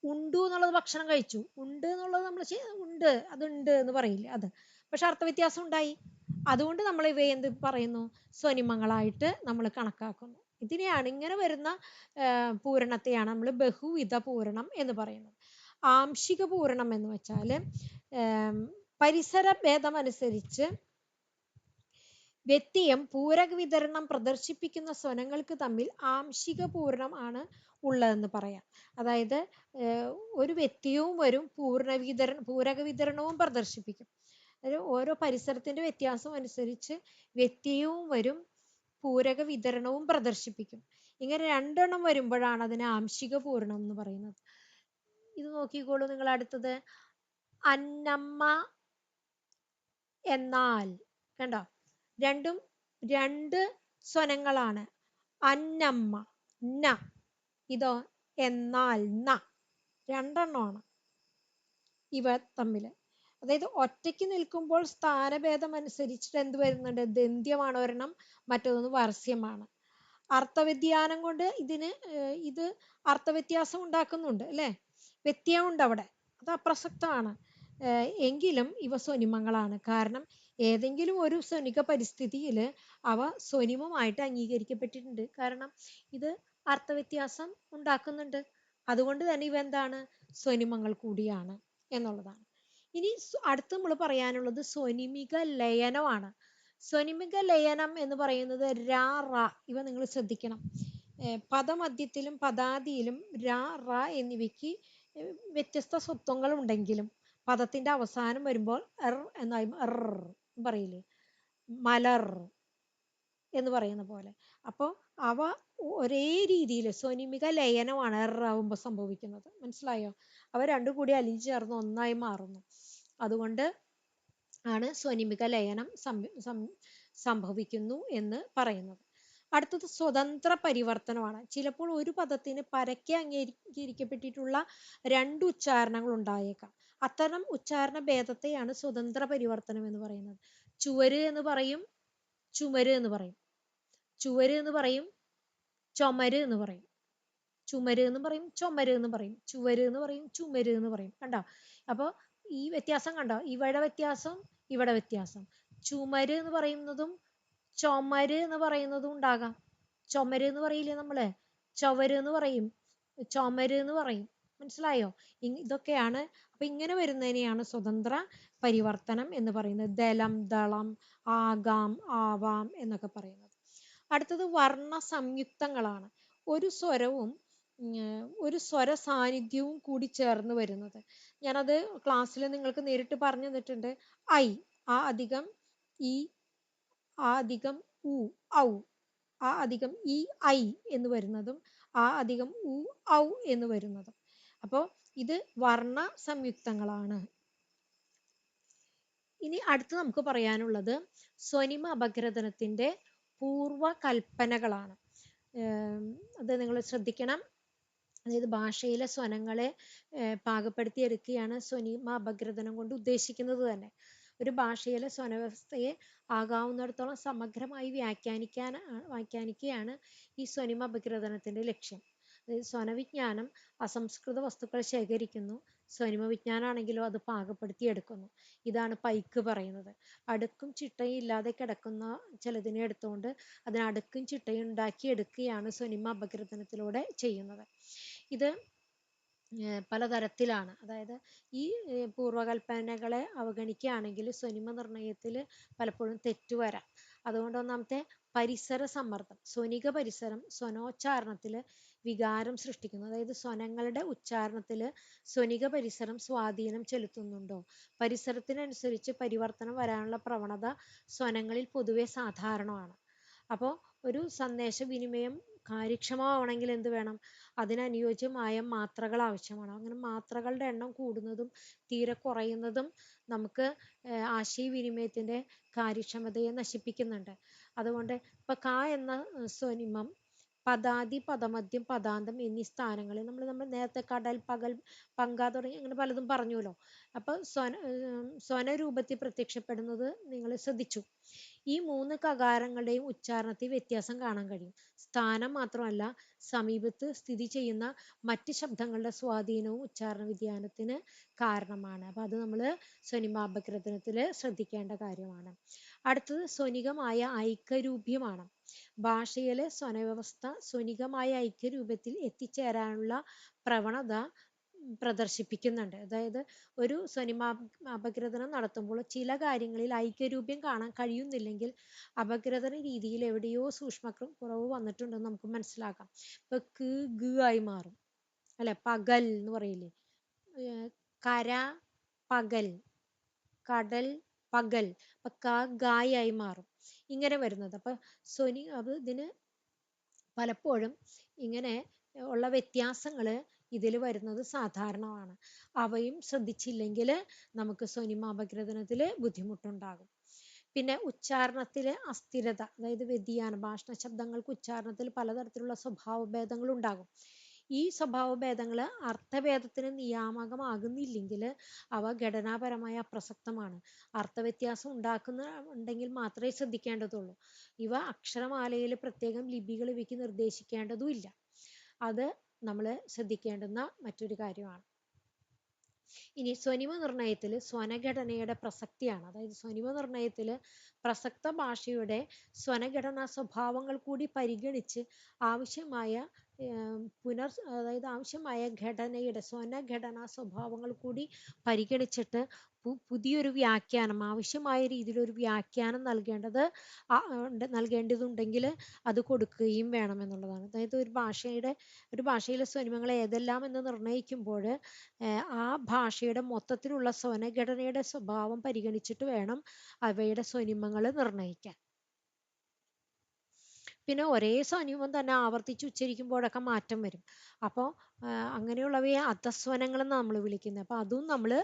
ഉണ്ടു എന്നുള്ളത് ഭക്ഷണം കഴിച്ചു, ഉണ്ട് എന്നുള്ളത് നമ്മൾ ഉണ്ട്, അതുണ്ട് എന്ന് പറയില്ലേ, അത്. പക്ഷെ അർത്ഥവ്യത്യാസം ഉണ്ടായി. അതുകൊണ്ട് നമ്മൾ ഇവയെ എന്ത് പറയുന്നു? സ്വനിമങ്ങളായിട്ട് നമ്മൾ കണക്കാക്കുന്നു. ഇതിനെയാണ്, ഇങ്ങനെ വരുന്ന പൂരണത്തെയാണ് നമ്മൾ ബഹുവിധ പൂരണം എന്ന് പറയുന്നത്. ആംശിക പൂരണം എന്ന് വെച്ചാൽ പരിസര ഭേദമനുസരിച്ച് വ്യത്യയം പൂരക വിതരണം പ്രദർശിപ്പിക്കുന്ന സ്വനങ്ങൾക്ക് തമ്മിൽ ആംശിക പൂരണം ആണ് ഉള്ളതെന്ന് പറയാം. അതായത് ഒരു വ്യത്യയവും വരും, പൂരക വിതരണവും പ്രദർശിപ്പിക്കും. ഓരോ പരിസരത്തിന്റെ വ്യത്യാസം അനുസരിച്ച് വ്യത്യയവും വരും, പൂരക വിതരണവും പ്രദർശിപ്പിക്കും. ഇങ്ങനെ രണ്ടെണ്ണം വരുമ്പോഴാണ് അതിന് ആംശിക പൂരണം എന്ന് പറയുന്നത്. ഇത് നോക്കിക്കോളൂ നിങ്ങൾ. അടുത്തത് അന്നമ്മ, എന്നാൽ. കണ്ടോ? രണ്ടും രണ്ട് സ്വനങ്ങളാണ്. അന്നമ്മ ന, ഇതോ എന്നാൽ ന. രണ്ടെണ്ണമാണ് ഇവ തമ്മിൽ. അതായത് ഒറ്റയ്ക്ക് നിൽക്കുമ്പോൾ സ്ഥാനഭേദം അനുസരിച്ചിട്ട് എന്ത് വരുന്നുണ്ട്? ദന്ത്യമാണ് ഒരെണ്ണം, മറ്റൊന്ന് വർസ്യമാണ്. അർത്ഥവ്യതിയാനം കൊണ്ട് ഇത് അർത്ഥവ്യത്യാസം ഉണ്ടാക്കുന്നുണ്ട് അല്ലെ? വ്യത്യയമുണ്ട് അവിടെ, അത് അപ്രസക്തമാണ്. എങ്കിലും ഇവ സ്വനിമങ്ങളാണ്. കാരണം ഏതെങ്കിലും ഒരു സ്വനിക പരിസ്ഥിതിയിൽ അവ സ്വനിമമായിട്ട് അംഗീകരിക്കപ്പെട്ടിട്ടുണ്ട്. കാരണം ഇത് അർത്ഥവ്യത്യാസം ഉണ്ടാക്കുന്നുണ്ട്. അതുകൊണ്ട് തന്നെ ഇവ എന്താണ്? സ്വനിമങ്ങൾ കൂടിയാണ് എന്നുള്ളതാണ്. ഇനി അടുത്ത് നമ്മൾ പറയാനുള്ളത് സ്വനിമിക ലയനമാണ്. സ്വനിമിക ലയനം എന്ന് പറയുന്നത് ര, റ. ഇവ നിങ്ങൾ ശ്രദ്ധിക്കണം. പദമധ്യത്തിലും പദാദിയിലും ര, റ എന്നിവയ്ക്ക് വ്യത്യസ്ത സ്വത്വങ്ങൾ ഉണ്ടെങ്കിലും പദത്തിന്റെ അവസാനം വരുമ്പോൾ എർ എന്നായി പറയില്ലേ, മലർ എന്ന് പറയുന്ന പോലെ. അപ്പോൾ അവ ഒരേ രീതിയിൽ സ്വനിമിക ലയനമാണ് എറാവുമ്പോൾ സംഭവിക്കുന്നത്. മനസ്സിലായോ? അവ രണ്ടും കൂടി അലിഞ്ഞു ചേർന്ന് ഒന്നായി മാറുന്നു. അതുകൊണ്ട് ആണ് സ്വനിമിക ലയനം സംഭവിക്കുന്നു എന്ന് പറയുന്നത്. അടുത്തത് സ്വതന്ത്ര പരിവർത്തനമാണ്. ചിലപ്പോൾ ഒരു പദത്തിന് പരക്കെ അംഗീകരിക്കപ്പെട്ടിട്ടുള്ള രണ്ട് ഉച്ചാരണങ്ങൾ ഉണ്ടായേക്കാം. അത്തരം ഉച്ചാരണ ഭേദത്തെയാണ് സ്വതന്ത്ര പരിവർത്തനം എന്ന് പറയുന്നത്. ചുവര് എന്ന് പറയും, ചുമര് എന്ന് പറയും. ചുവര് എന്ന് പറയും, ചുമര് എന്ന് പറയും. ചുമര് എന്ന് പറയും, ചുമര് എന്ന് പറയും, ചുവര് എന്ന് പറയും, ചുമര് എന്ന് പറയും. കണ്ടോ? അപ്പോൾ ഈ വ്യത്യാസം കണ്ടോ? ഇവിടെ വ്യത്യാസം, ഇവിടെ വ്യത്യാസം. ചുമര് എന്ന് പറയുന്നതും ചുമര് എന്ന് പറയുന്നതും ഉണ്ടാകാം. ചുമര് എന്ന് പറയില്ലേ നമ്മള്, ചുവര് എന്ന് പറയും, ചുമര് എന്ന് പറയും. മനസ്സിലായോ? ഇതൊക്കെയാണ്. അപ്പൊ ഇങ്ങനെ വരുന്നതിനെയാണ് സ്വതന്ത്ര പരിവർത്തനം എന്ന് പറയുന്നത്. ദലം, ദളം, ആകാം, ആവാം എന്നൊക്കെ പറയുന്നത്. അടുത്തത് വർണ്ണ സംയുക്തങ്ങളാണ്. ഒരു സ്വരവും ഒരു സ്വര സാന്നിധ്യവും കൂടി ചേർന്ന് വരുന്നത്. ഞാനത് ക്ലാസ്സിൽ നിങ്ങൾക്ക് നേരിട്ട് പറഞ്ഞു തന്നിട്ടുണ്ട്. ഐ, ആ അധികം ഈ, ആ അധികം ഉ, ഔ, ആ അധികം ഈ, ഐ എന്ന് വരുന്നതും ആ അധികം ഉ, ഔ എന്ന് വരുന്നതും. അപ്പോൾ ഇത് വർണ്ണ സംയുക്തങ്ങളാണ്. ഇനി അടുത്ത് നമുക്ക് പറയാനുള്ളത് സ്വനിമ അപഗ്രഥനത്തിന്റെ പൂർവകൽപ്പനകളാണ്. അത് നിങ്ങൾ ശ്രദ്ധിക്കണം. അതായത് ഭാഷയിലെ സ്വനങ്ങളെ പാകപ്പെടുത്തിയെടുക്കുകയാണ് സ്വനിമ അപഗ്രഥനം കൊണ്ട് ഉദ്ദേശിക്കുന്നത് തന്നെ. ഒരു ഭാഷയിലെ സ്വനവ്യവസ്ഥയെ ആകാവുന്നിടത്തോളം സമഗ്രമായി വ്യാഖ്യാനിക്കുകയാണ് ഈ സ്വനിമ അപഗ്രഥനത്തിന്റെ ലക്ഷ്യം. അതായത് സ്വനവിജ്ഞാനം അസംസ്കൃത വസ്തുക്കൾ ശേഖരിക്കുന്നു, സ്വനിമ വിജ്ഞാനാണെങ്കിലോ അത് പാകപ്പെടുത്തിയെടുക്കുന്നു. ഇതാണ് പൈക്ക് പറയുന്നത്. അടുക്കും ചിട്ടയും ഇല്ലാതെ കിടക്കുന്ന ചിലതിനെ എടുത്തുകൊണ്ട് അതിന് അടുക്കും ചിട്ടയും ഉണ്ടാക്കി എടുക്കുകയാണ് സ്വനിമ അപഗ്രഥനത്തിലൂടെ ചെയ്യുന്നത്. ഇത് പലതരത്തിലാണ്. അതായത് ഈ പൂർവകൽപ്പനകളെ അവഗണിക്കുകയാണെങ്കിൽ സ്വനിമ നിർണയത്തിൽ പലപ്പോഴും തെറ്റ് വരാം. അതുകൊണ്ട് ഒന്നാമത്തെ പരിസര സമ്മർദ്ദം. സ്വനിക പരിസരം സ്വനോച്ചാരണത്തിൽ വികാരം സൃഷ്ടിക്കുന്നു. അതായത് സ്വനങ്ങളുടെ ഉച്ചാരണത്തിൽ സ്വനിക പരിസരം സ്വാധീനം ചെലുത്തുന്നുണ്ടോ? പരിസരത്തിനനുസരിച്ച് പരിവർത്തനം വരാനുള്ള പ്രവണത സ്വനങ്ങളിൽ പൊതുവെ സാധാരണമാണ്. അപ്പോൾ ഒരു സന്ദേശ വിനിമയം കാര്യക്ഷമമാവണമെങ്കിൽ എന്ത് വേണം? അതിനനുയോജ്യമായ മാത്രകൾ ആവശ്യമാണ്. അങ്ങനെ മാത്രകളുടെ എണ്ണം കൂടുന്നതും തീരെ കുറയുന്നതും നമുക്ക് ആശയവിനിമയത്തിന്റെ കാര്യക്ഷമതയെ നശിപ്പിക്കുന്നുണ്ട്. അതുകൊണ്ട് ഇപ്പൊ ക എന്ന സ്വനിമം പദാതി, പദമധ്യം, പദാന്തം എന്നീ സ്ഥാനങ്ങളിൽ നമ്മൾ നേരത്തെ കടൽ, പകൽ, പങ്ക തുടങ്ങി അങ്ങനെ പലതും പറഞ്ഞുവല്ലോ. അപ്പൊ സ്വനരൂപത്തിൽ പ്രത്യക്ഷപ്പെടുന്നത് നിങ്ങൾ ശ്രദ്ധിച്ചു. ഈ 3 കകാരങ്ങളുടെയും ഉച്ചാരണത്തിൽ വ്യത്യാസം കാണാൻ കഴിയും. സ്ഥാനം മാത്രമല്ല, സമീപത്ത് സ്ഥിതി ചെയ്യുന്ന മറ്റ് ശബ്ദങ്ങളുടെ സ്വാധീനവും ഉച്ചാരണ വ്യതിയാനത്തിന് കാരണമാണ്. അപ്പൊ അത് നമ്മൾ സ്വനിമാപഗ്രഥനത്തിൽ ശ്രദ്ധിക്കേണ്ട കാര്യമാണ്. അടുത്തത് സ്വനികമായ ഐക്യരൂപ്യമാണ്. ഭാഷയിലെ സ്വനവ്യവസ്ഥ സ്വനികമായ ഐക്യരൂപത്തിൽ എത്തിച്ചേരാനുള്ള പ്രവണത പ്രദർശിപ്പിക്കുന്നുണ്ട്. അതായത് ഒരു സ്വനിമാ അപഗ്രഥനം നടത്തുമ്പോൾ ചില കാര്യങ്ങളിൽ ഐക്യരൂപ്യം കാണാൻ കഴിയുന്നില്ലെങ്കിൽ അപഗ്രഥന രീതിയിൽ എവിടെയോ സൂക്ഷ്മ കുറവ് വന്നിട്ടുണ്ടെന്ന് നമുക്ക് മനസ്സിലാക്കാം. ഇപ്പൊ ക്, ഗ ആയി മാറും അല്ലെ? പകൽ എന്ന് പറയില്ലേ? കര, പകൽ, കടൽ, പകൽ. അപ്പൊ ക, ഗായി മാറും. ഇങ്ങനെ വരുന്നത്. അപ്പൊ ഇതിന് പലപ്പോഴും ഇങ്ങനെ ഉള്ള വ്യത്യാസങ്ങൾ ഇതിൽ വരുന്നത് സാധാരണമാണ്. അവയും ശ്രദ്ധിച്ചില്ലെങ്കിൽ നമുക്ക് സ്വനിമ അപഗ്രഥനത്തിൽ ബുദ്ധിമുട്ടുണ്ടാകും. പിന്നെ ഉച്ചാരണത്തിലെ അസ്ഥിരത, അതായത് വ്യതിയാനം. ഭാഷണ ശബ്ദങ്ങൾക്ക് ഉച്ചാരണത്തിൽ പലതരത്തിലുള്ള സ്വഭാവഭേദങ്ങൾ ഉണ്ടാകും. ഈ സ്വഭാവഭേദങ്ങൾ അർത്ഥഭേദത്തിന് നിയാമകമാകുന്നില്ലെങ്കിൽ അവ ഘടനാപരമായ അപ്രസക്തമാണ്. അർത്ഥവ്യത്യാസം ഉണ്ടെങ്കിൽ മാത്രമേ ശ്രദ്ധിക്കേണ്ടതുള്ളൂ. ഇവ അക്ഷരമാലയിൽ പ്രത്യേകം ലിപികൾ ഇവയ്ക്ക് നിർദ്ദേശിക്കേണ്ടതുമില്ല. അത് നമ്മൾ ശ്രദ്ധിക്കേണ്ടുന്ന മറ്റൊരു കാര്യമാണ്. ഇനി സ്വനിമ നിർണയത്തിൽ സ്വനഘടനയുടെ പ്രസക്തിയാണ്. അതായത് സ്വനിമ നിർണയത്തിൽ പ്രസക്ത ഭാഷയുടെ സ്വനഘടനാ സ്വഭാവങ്ങൾ കൂടി പരിഗണിച്ച് ആവശ്യമായ ആവശ്യമായ ഘടനയുടെ സ്വനഘടനാ സ്വഭാവങ്ങൾ കൂടി പരിഗണിച്ചിട്ട് പുതിയൊരു വ്യാഖ്യാനം, ആവശ്യമായ രീതിയിൽ ഒരു വ്യാഖ്യാനം നൽകേണ്ടതുണ്ടെങ്കിൽ അത് കൊടുക്കുകയും വേണം എന്നുള്ളതാണ്. അതായത് ഒരു ഭാഷയിലെ സ്വനിമങ്ങൾ ഏതെല്ലാം എന്ന് നിർണ്ണയിക്കുമ്പോൾ ആ ഭാഷയുടെ മൊത്തത്തിലുള്ള സ്വനഘടനയുടെ സ്വഭാവം പരിഗണിച്ചിട്ട് വേണം അവയുടെ സ്വനിമങ്ങൾ നിർണ്ണയിക്കാൻ. പിന്നെ ഒരേ സ്വനിമം തന്നെ ആവർത്തിച്ച് ഉച്ചരിക്കുമ്പോഴൊക്കെ മാറ്റം വരും. അപ്പോൾ അങ്ങനെയുള്ളവയെ അധസ്വനങ്ങൾ എന്ന് നമ്മൾ വിളിക്കുന്നത്. അപ്പോൾ അതും നമ്മൾ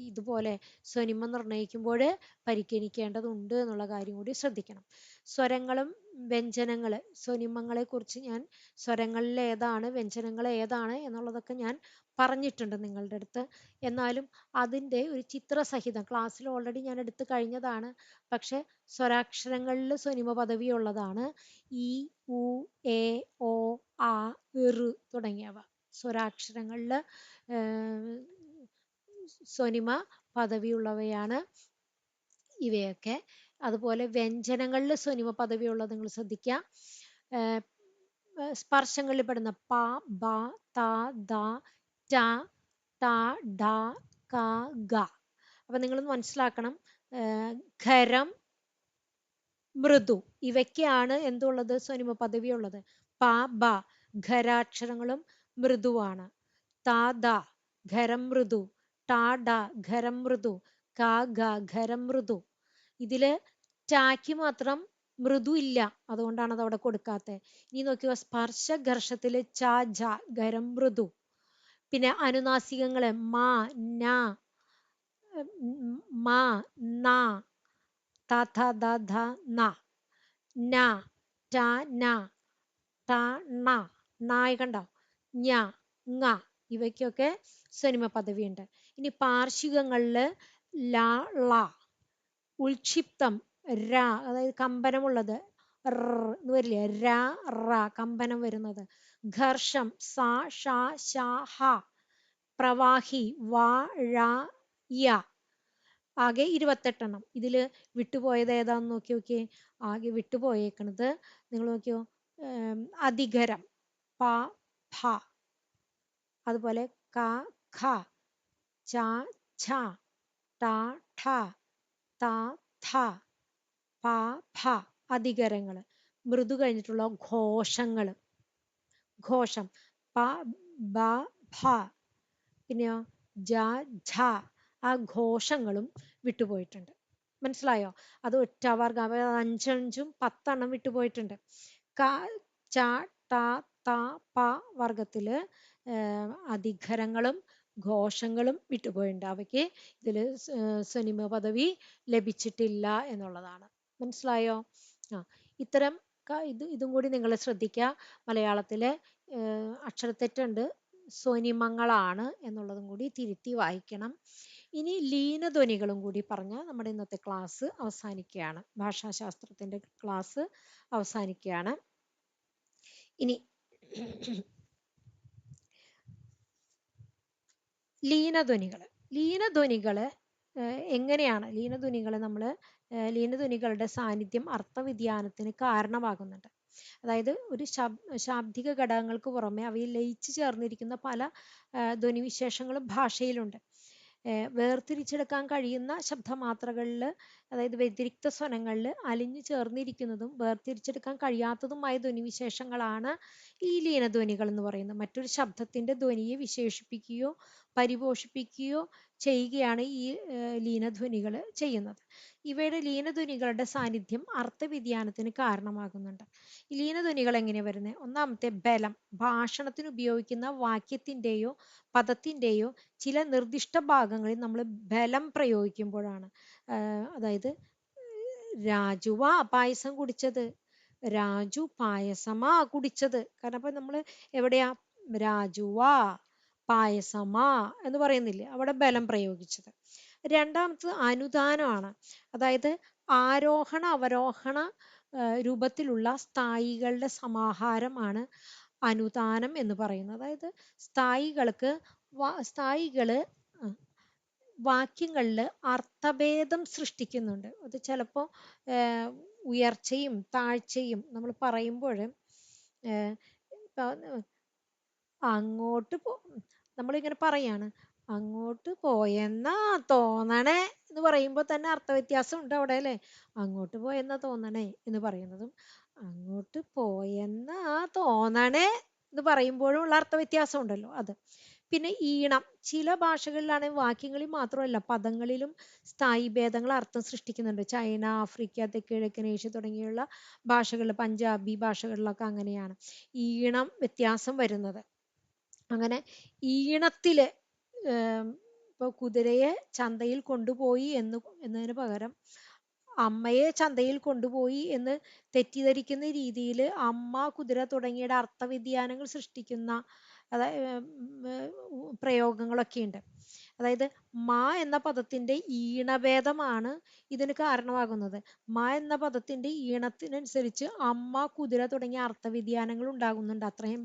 ഇതുപോലെ സ്വനിമം നിർണ്ണയിക്കുമ്പോൾ പരിഗണിക്കേണ്ടതുണ്ട് എന്നുള്ള കാര്യം കൂടി ശ്രദ്ധിക്കണം. സ്വരങ്ങളും വ്യഞ്ജനങ്ങൾ, സ്വനിമങ്ങളെ കുറിച്ച് ഞാൻ സ്വരങ്ങളിൽ ഏതാണ്, വ്യഞ്ജനങ്ങൾ ഏതാണ് എന്നുള്ളതൊക്കെ ഞാൻ പറഞ്ഞിട്ടുണ്ട് നിങ്ങളുടെ അടുത്ത്. എന്നാലും അതിൻ്റെ ഒരു ചിത്രസഹിതം ക്ലാസ്സിൽ ഓൾറെഡി ഞാൻ എടുത്തു കഴിഞ്ഞതാണ്. പക്ഷെ സ്വരാക്ഷരങ്ങളിൽ സ്വനിമ പദവി ഉള്ളതാണ്. ഇ, ഉ, എ, ഓ, ആ, തുടങ്ങിയവ സ്വരാക്ഷരങ്ങളിൽ സ്വനിമ പദവിയുള്ളവയാണ് ഇവയൊക്കെ. അതുപോലെ വ്യഞ്ജനങ്ങളിൽ സ്വനിമ പദവിയുള്ളത് നിങ്ങൾ ശ്രദ്ധിക്കുക. സ്പർശങ്ങളിൽ പെടുന്ന പ, ബ, ത, ദ, ട, ട, ഡ, ക, ഗ. അപ്പൊ നിങ്ങളൊന്ന് മനസ്സിലാക്കണം, ഖരം, മൃദു ഇവയ്ക്കാണ് എന്തുള്ളത്? സ്വനിമ പദവിയുള്ളത്. പ, ബ ഖരാക്ഷരങ്ങളും മൃദുവാണ്. ത, ദ ഖരം മൃദു. ട, ഡ ഖരം മൃദു. ക, ഗ ഖരം മൃദു. ഇതില് ടാക്ക് മാത്രം മൃദു ഇല്ല, അതുകൊണ്ടാണ് അത് അവിടെ കൊടുക്കാത്തത്. ഇനി നോക്കിയോ, സ്പർശ ഘർഷത്തില് ച, ജ ഖരം മൃദു. പിന്നെ അനുനാസികങ്ങള് മ, ന, മ, ന, ത, ഥ, ദ, ധ, ന, ന, ട, ന, ട, ണ, നായ കണ്ടോ, ഞ, ങ ഇവയ്ക്കൊക്കെ സ്വനിമ പദവിയുണ്ട്. ഇനി പാർശ്വികങ്ങളില് ല, ള, ഉൾക്ഷിപ്തം ര, അതായത് കമ്പനമുള്ളത് എന്ന് വരില്ലേ, ര, റ കമ്പനം വരുന്നത്. ഘർഷം സ, ഷ, ശ, ഹ. പ്രവാഹി വ, ഴ, യ. ആകെ 28 ഇതില് വിട്ടുപോയത് ഏതാന്ന് നോക്കി നോക്കിയേ. ആകെ വിട്ടുപോയേക്കണത് നിങ്ങൾ നോക്കിയോ, അധികരം പ, ഫ, അതുപോലെ ക, ഖ, ച, ഛ, ട, ഠ, ത, ഥ, പ, ഫ അധികരങ്ങള്. മൃദു കഴിഞ്ഞിട്ടുള്ള ഘോഷങ്ങള്, ഘോഷം പ, ബ, ഭ. പിന്നെയോ ജ, ഝ ആ ഘോഷങ്ങളും വിട്ടുപോയിട്ടുണ്ട്. മനസ്സിലായോ? അത് ഒറ്റ വർഗം, 5 10 വിട്ടുപോയിട്ടുണ്ട്. ക, ച, ട, ത, പ വർഗത്തില് അധികരങ്ങളും ഘോഷങ്ങളും വിട്ടുപോയിട്ടുണ്ട്. അവയ്ക്ക് ഇതില് സ്വനിമ പദവി ലഭിച്ചിട്ടില്ല എന്നുള്ളതാണ്. മനസ്സിലായോ? ഇത്തരം ഇതും കൂടി നിങ്ങൾ ശ്രദ്ധിക്കുക. മലയാളത്തിലെ അക്ഷരത്തെറ്റുണ്ട്, സ്വനിമങ്ങളാണ് എന്നുള്ളതും കൂടി തിരുത്തി വായിക്കണം. ഇനി ലീനധ്വനികളും കൂടി പറഞ്ഞ് നമ്മുടെ ഇന്നത്തെ ക്ലാസ് അവസാനിക്കുകയാണ്. ഭാഷാശാസ്ത്രത്തിന്റെ ക്ലാസ് അവസാനിക്കുകയാണ്. ഇനി ലീനധ്വനികള് എങ്ങനെയാണ് ലീനധ്വനികളുടെ സാന്നിധ്യം അർത്ഥവ്യതിയാനത്തിന് കാരണമാകുന്നുണ്ട്. അതായത് ഒരു ശാബ്ദിക ഘടകങ്ങൾക്ക് പുറമെ അവയിൽ ലയിച്ചു ചേർന്നിരിക്കുന്ന പല ധ്വനിവിശേഷങ്ങളും ഭാഷയിലുണ്ട്. വേർതിരിച്ചെടുക്കാൻ കഴിയുന്ന ശബ്ദമാത്രകളിൽ, അതായത് വ്യതിരിക്ത സ്വനങ്ങളിൽ അലിഞ്ഞു ചേർന്നിരിക്കുന്നതും വേർതിരിച്ചെടുക്കാൻ കഴിയാത്തതുമായ ധ്വനിവിശേഷങ്ങളാണ് ഈ ലീനധ്വനികൾ എന്ന് പറയുന്നത്. മറ്റൊരു ശബ്ദത്തിന്റെ ധ്വനിയെ വിശേഷിപ്പിക്കുകയോ പരിപോഷിപ്പിക്കുകയോ ചെയ്യുകയാണ് ഈ ലീനധ്വനികൾ ചെയ്യുന്നത്. ഇവയുടെ ലീനധ്വനികളുടെ സാന്നിധ്യം അർത്ഥവ്യതിയാനത്തിന് കാരണമാകുന്നുണ്ട്. ഈ ലീനധ്വനികൾ എങ്ങനെ വരുന്നത്? ഒന്നാമത്തെ ബലം. ഭാഷണത്തിന് ഉപയോഗിക്കുന്ന വാക്യത്തിന്റെയോ പദത്തിന്റെയോ ചില നിർദ്ദിഷ്ട ഭാഗങ്ങളിൽ നമ്മൾ ബലം പ്രയോഗിക്കുമ്പോഴാണ്. അതായത് രാജുവാ പായസം കുടിച്ചത്, രാജു പായസമാ കുടിച്ചത്. കാരണം അപ്പൊ നമ്മൾ എവിടെയാ, രാജുവാ പായസമാ എന്ന് പറയുന്നില്ലേ, അവിടെ ബലം പ്രയോഗിച്ചത്. രണ്ടാമത്തത് അനുദാനമാണ്. അതായത് ആരോഹണ അവരോഹണ രൂപത്തിലുള്ള സ്ഥായികളുടെ സമാഹാരമാണ് അനുദാനം എന്ന് പറയുന്നത്. അതായത് സ്ഥായികള് വാക്യങ്ങളിൽ അർത്ഥഭേദം സൃഷ്ടിക്കുന്നുണ്ട്. അത് ചിലപ്പോൾ ഉയർച്ചയും താഴ്ചയും നമ്മൾ പറയുമ്പോൾ അങ്ങോട്ട് നമ്മളിങ്ങനെ പറയാണ്, അങ്ങോട്ട് പോയെന്നാ തോന്നണേ എന്ന് പറയുമ്പോൾ തന്നെ അർത്ഥവ്യത്യാസം ഉണ്ട് അവിടെ അല്ലേ. അങ്ങോട്ട് പോയെന്നാ തോന്നണേ എന്ന് പറയുന്നതും അങ്ങോട്ട് പോയെന്നാ തോന്നണേ എന്ന് പറയുമ്പോഴും ഉള്ള അർത്ഥവ്യത്യാസം ഉണ്ടല്ലോ അത്. പിന്നെ ഈണം. ചില ഭാഷകളിലാണ് വാക്യങ്ങളിൽ മാത്രമല്ല പദങ്ങളിലും സ്ഥായി ഭേദങ്ങൾ അർത്ഥം സൃഷ്ടിക്കുന്നുണ്ട്. ചൈന, ആഫ്രിക്ക, തെക്കുകിഴക്കൻ ഏഷ്യ തുടങ്ങിയുള്ള ഭാഷകളിൽ, പഞ്ചാബി ഭാഷകളിലൊക്കെ അങ്ങനെയാണ് ഈണം വ്യത്യാസം വരുന്നത്. അങ്ങനെ ഈണത്തില് ഇപ്പൊ കുതിരയെ ചന്തയിൽ കൊണ്ടുപോയി എന്നതിന് പകരം അമ്മയെ ചന്തയിൽ കൊണ്ടുപോയി എന്ന് തെറ്റിദ്ധരിക്കുന്ന രീതിയിൽ അമ്മ, കുതിര തുടങ്ങിയ അർത്ഥവ്യതിയാനങ്ങൾ സൃഷ്ടിക്കുന്ന അതായത് പ്രയോഗങ്ങളൊക്കെ ഉണ്ട്. അതായത് മാ എന്ന പദത്തിന്റെ ഈണഭേദമാണ് ഇതിന് കാരണമാകുന്നത്. മ എന്ന പദത്തിന്റെ ഈണത്തിനനുസരിച്ച് അമ്മ, കുതിര തുടങ്ങിയ അർത്ഥവ്യതിയാനങ്ങൾ ഉണ്ടാകുന്നുണ്ട് അത്രയും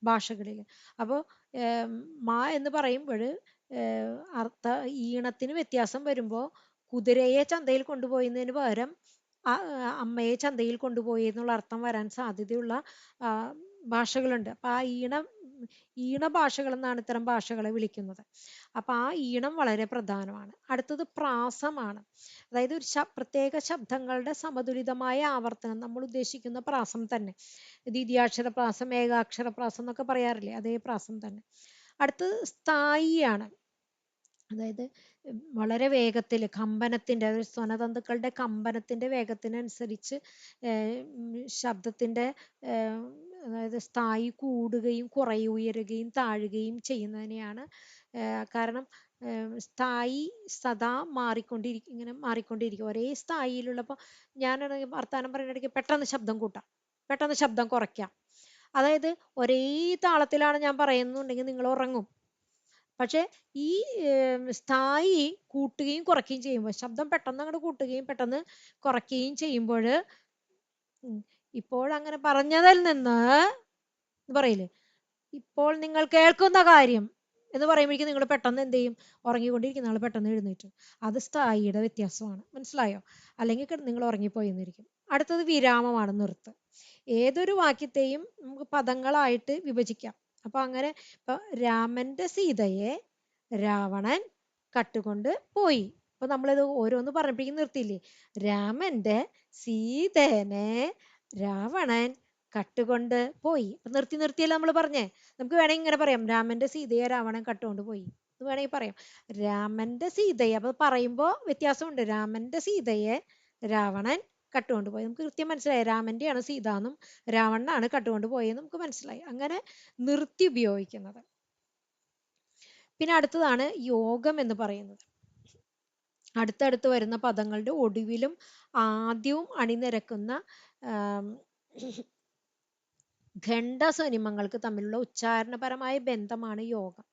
ഭാഷകളിൽ. അപ്പോൾ മാ എന്ന് പറയുമ്പോൾ അർത്ഥ ഈണത്തിന് വ്യത്യാസം വരുമ്പോൾ കുതിരയെ ചന്തയിൽ കൊണ്ടുപോയതിന് പകരം അമ്മയെ ചന്തയിൽ കൊണ്ടുപോയി എന്നുള്ള അർത്ഥം വരാൻ സാധ്യതയുള്ള ഭാഷകളുണ്ട്. അപ്പൊ ആ ഈണ ഭാഷകൾ എന്നാണ് ഇത്തരം ഭാഷകളെ വിളിക്കുന്നത്. അപ്പൊ ആ ഈണം വളരെ പ്രധാനമാണ്. അടുത്തത് പ്രാസമാണ്. അതായത് ഒരു പ്രത്യേക ശബ്ദങ്ങളുടെ സമതുലിതമായ ആവർത്തനം, നമ്മൾ ഉദ്ദേശിക്കുന്ന പ്രാസം തന്നെ. ദ്വിതീയാക്ഷര പ്രാസം, ഏകാക്ഷര പ്രാസം എന്നൊക്കെ പറയാറില്ലേ, അതേ പ്രാസം തന്നെ. അടുത്തത് സ്ഥായിയാണ്. അതായത് വളരെ വേഗത്തിൽ കമ്പനത്തിന്റെ, സ്വനതന്തുക്കളുടെ കമ്പനത്തിന്റെ വേഗത്തിനനുസരിച്ച് ശബ്ദത്തിന്റെ അതായത് സ്ഥായി കൂടുകയും ഉയരുകയും താഴുകയും ചെയ്യുന്നതിനെയാണ്. കാരണം സ്ഥായി സദാ ഇങ്ങനെ മാറിക്കൊണ്ടിരിക്കും. ഒരേ സ്ഥായിയിലുള്ളപ്പോൾ ഞാനാണെങ്കിൽ വർത്താനം പറയുന്നിടയ്ക്ക് പെട്ടെന്ന് ശബ്ദം കൂട്ടാം, പെട്ടെന്ന് ശബ്ദം കുറയ്ക്കാം. അതായത് ഒരേ താളത്തിലാണ് ഞാൻ പറയുന്നുണ്ടെങ്കിൽ നിങ്ങൾ ഉറങ്ങും. പക്ഷെ ഈ സ്ഥായി കൂട്ടുകയും കുറയ്ക്കുകയും ചെയ്യുമ്പോൾ, ശബ്ദം പെട്ടെന്ന് അങ്ങോട്ട് കൂട്ടുകയും പെട്ടെന്ന് കുറയ്ക്കുകയും ചെയ്യുമ്പോൾ, ഇപ്പോൾ അങ്ങനെ പറഞ്ഞതിൽ നിന്ന് പറയില്ലേ, ഇപ്പോൾ നിങ്ങൾ കേൾക്കുന്ന കാര്യം എന്ന് പറയുമ്പോഴേക്കും നിങ്ങൾ പെട്ടെന്ന് എന്ത് ചെയ്യും, ഉറങ്ങിക്കൊണ്ടിരിക്കുന്ന ആൾ പെട്ടെന്ന് എഴുന്നേറ്റ്. അത് സ്ഥായിയുടെ വ്യത്യാസമാണ്. മനസ്സിലായോ? അല്ലെങ്കിൽ നിങ്ങൾ ഉറങ്ങിപ്പോയെന്നിരിക്കും. അടുത്തത് വിരാമമാണ്, നിർത്ത്. ഏതൊരു വാക്യത്തെയും നമുക്ക് പദങ്ങളായിട്ട് വിഭജിക്കാം. അപ്പൊ അങ്ങനെ ഇപ്പൊ രാമന്റെ സീതയെ രാവണൻ കട്ടുകൊണ്ട് പോയി. അപ്പൊ നമ്മളിത് ഓരോന്ന് പറഞ്ഞപ്പോഴേക്കും നിർത്തിയില്ലേ. രാമന്റെ സീതേനെ രാവണൻ കട്ടുകൊണ്ട് പോയി. അപ്പൊ നിർത്തി നിർത്തിയല്ല നമ്മൾ പറഞ്ഞേ. നമുക്ക് വേണമെങ്കിൽ ഇങ്ങനെ പറയാം, രാമന്റെ സീതയെ രാവണൻ കട്ടുകൊണ്ട് പോയി എന്ന് വേണമെങ്കിൽ പറയാം. രാമന്റെ സീതയെ, അപ്പൊ പറയുമ്പോ വ്യത്യാസമുണ്ട്. രാമന്റെ സീതയെ രാവണൻ കട്ടുകൊണ്ട് പോയി, നമുക്ക് കൃത്യം മനസ്സിലായി. രാമന്റെയാണ് സീത എന്നും രാവണനാണ് കട്ടുകൊണ്ട് പോയെന്നും നമുക്ക് മനസ്സിലായി. അങ്ങനെ നിർത്തി ഉപയോഗിക്കുന്നത്. പിന്നെ അടുത്തതാണ് യോഗം എന്ന് പറയുന്നത്. അടുത്തടുത്ത് വരുന്ന പദങ്ങളുടെ ഒടുവിലും ആദ്യവും അണിനിരക്കുന്ന ഖണ്ഡസ്വനിമങ്ങൾക്ക് തമ്മിലുള്ള ഉച്ചാരണപരമായ ബന്ധമാണ് യോഗം.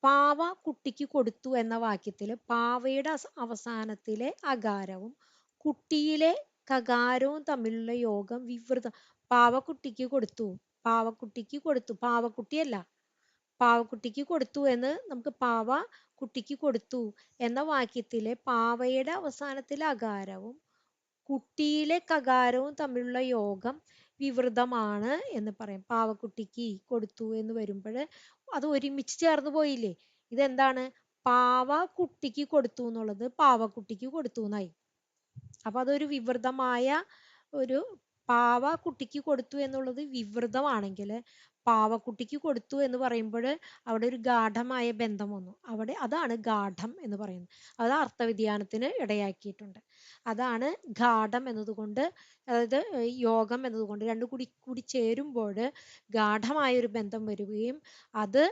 പാവ കുട്ടിക്ക് കൊടുത്തു എന്ന വാക്യത്തില് പാവയുടെ അവസാനത്തിലെ അകാരവും കുട്ടിയിലെ കകാരവും തമ്മിലുള്ള യോഗം വിവൃതം. പാവക്കുട്ടിക്ക് കൊടുത്തു, പാവക്കുട്ടിക്ക് കൊടുത്തു, പാവക്കുട്ടിയല്ല, പാവക്കുട്ടിക്ക് കൊടുത്തു എന്ന് നമുക്ക് പാവ കുട്ടിക്ക് കൊടുത്തു എന്ന വാക്യത്തിലെ പാവയുടെ അവസാനത്തിലെ അകാരവും കുട്ടിയിലെ കകാരവും തമ്മിലുള്ള യോഗം വിവൃതമാണ് എന്ന് പറയും. പാവക്കുട്ടിക്ക് കൊടുത്തു എന്ന് വരുമ്പോൾ അത് ഒരുമിച്ച് ചേർന്ന് പോയില്ലേ. ഇതെന്താണ്? പാവ കുട്ടിക്ക് കൊടുത്തു എന്നുള്ളത് പാവക്കുട്ടിക്ക് കൊടുത്തു എന്നായി. അപ്പൊ അതൊരു വിവൃതമായ ഒരു, പാവ കുട്ടിക്ക് കൊടുത്തു എന്നുള്ളത് വിവൃതമാണെങ്കിൽ പാവക്കുട്ടിക്ക് കൊടുത്തു എന്ന് പറയുമ്പോൾ അവിടെ ഒരു ഗാഠമായ ബന്ധം വന്നു. അവിടെ അതാണ് ഗാഠം എന്ന് പറയുന്നത്. അത് അർത്ഥവ്യതിയാനത്തിന് ഇടയാക്കിയിട്ടുണ്ട്. അതാണ് ഗാഠം എന്നതുകൊണ്ട്, അതായത് യോഗം എന്നതുകൊണ്ട് രണ്ടു കൂടി ചേരുമ്പോൾ ഗാഠമായ ഒരു ബന്ധം വരികയും അത്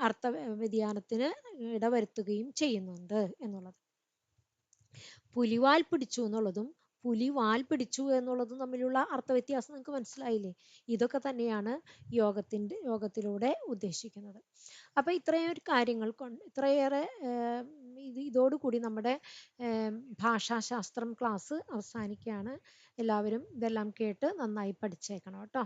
അർത്ഥവ്യതിയാനത്തിന് ഇടവരുത്തുകയും ചെയ്യുന്നുണ്ട് എന്നുള്ളത്. പുലിവാൽ പിടിച്ചു എന്നുള്ളതും പുലിവാൽ പിടിച്ചു എന്നുള്ളതും തമ്മിലുള്ള അർത്ഥവ്യത്യാസം നിങ്ങൾക്ക് മനസ്സിലായില്ലേ? ഇതൊക്കെ തന്നെയാണ് യോഗത്തിലൂടെ ഉദ്ദേശിക്കുന്നത്. അപ്പൊ ഇത്രയേറെ കാര്യങ്ങൾ കൊണ്ട്, ഇത്രയേറെ ഇതോടുകൂടി നമ്മുടെ ഭാഷാശാസ്ത്രം ക്ലാസ് അവസാനിക്കുകയാണ്. എല്ലാവരും ഇതെല്ലാം കേട്ട് നന്നായി പഠിച്ചേക്കണം കേട്ടോ.